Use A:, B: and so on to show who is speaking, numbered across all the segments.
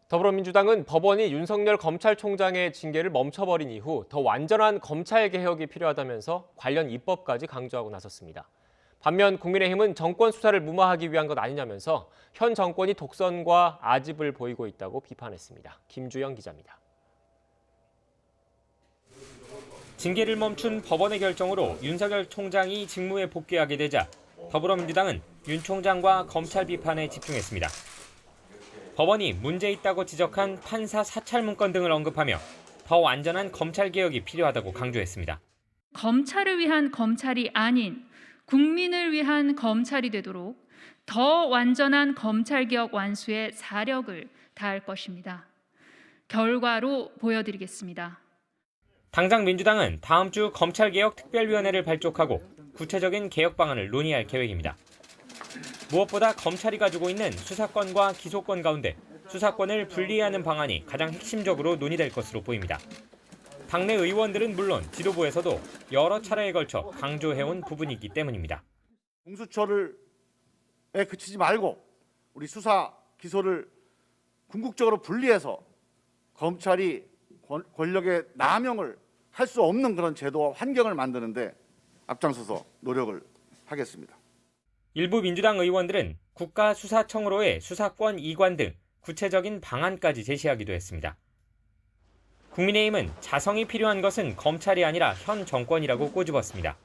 A: 더불어민주당은 법원이 윤석열 검찰총장의 징계를 멈춰버린 이후 더 완전한 검찰 개혁이 필요하다면서 관련 입법까지 강조하고 나섰습니다. 반면 국민의힘은 정권 수사를 무마하기 위한 것 아니냐면서 현 정권이 독선과 아집을 보이고 있다고 비판했습니다. 김주영 기자입니다.
B: 징계를 멈춘 법원의 결정으로 윤석열 총장이 직무에 복귀하게 되자 더불어민주당은 윤 총장과 검찰 비판에 집중했습니다. 법원이 문제 있다고 지적한 판사 사찰 문건 등을 언급하며 더 완전한 검찰 개혁이 필요하다고 강조했습니다.
C: 검찰을 위한 검찰이 아닌 국민을 위한 검찰이 되도록 더 완전한 검찰 개혁 완수에 사력을 다할 것입니다. 결과로 보여드리겠습니다.
B: 당장 민주당은 다음 주 검찰개혁특별위원회를 발족하고 구체적인 개혁 방안을 논의할 계획입니다. 무엇보다 검찰이 가지고 있는 수사권과 기소권 가운데 수사권을 분리하는 방안이 가장 핵심적으로 논의될 것으로 보입니다. 당내 의원들은 물론 지도부에서도 여러 차례에 걸쳐 강조해온 부분이기 때문입니다.
D: 공수처에 그치지 말고 우리 수사, 기소를 궁극적으로 분리해서 검찰이 권력의 남용을 할 수 없는 그런 제도와 환경을 만드는데 앞장서서 노력을 하겠습니다.
B: 일부 민주당 의원들은 국가수사청으로의 수사권 이관 등 구체적인 방안까지 제시하기도 했습니다. 국민의힘은 자성이 필요한 것은 검찰이 아니라 현 정권이라고 꼬집었습니다.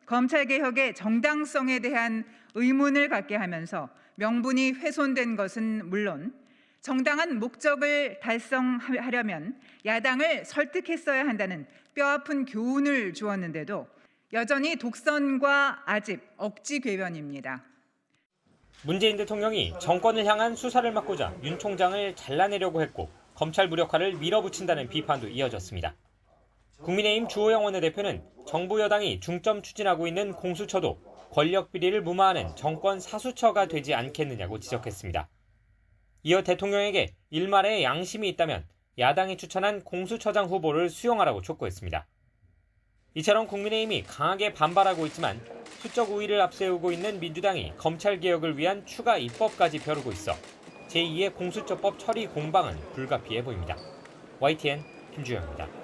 E: 검찰개혁의 정당성에 대한 의문을 갖게 하면서 명분이 훼손된 것은 물론 정당한 목적을 달성하려면 야당을 설득했어야 한다는 뼈아픈 교훈을 주었는데도 여전히 독선과 아집, 억지 궤변입니다.
B: 문재인 대통령이 정권을 향한 수사를 막고자 윤 총장을 잘라내려고 했고 검찰 무력화를 밀어붙인다는 비판도 이어졌습니다. 국민의힘 주호영 원내대표는 정부 여당이 중점 추진하고 있는 공수처도 권력 비리를 무마하는 정권 사수처가 되지 않겠느냐고 지적했습니다. 이어 대통령에게 일말의 양심이 있다면 야당이 추천한 공수처장 후보를 수용하라고 촉구했습니다. 이처럼 국민의힘이 강하게 반발하고 있지만 수적 우위를 앞세우고 있는 민주당이 검찰개혁을 위한 추가 입법까지 벼르고 있어 제2의 공수처법 처리 공방은 불가피해 보입니다. YTN 김주영입니다.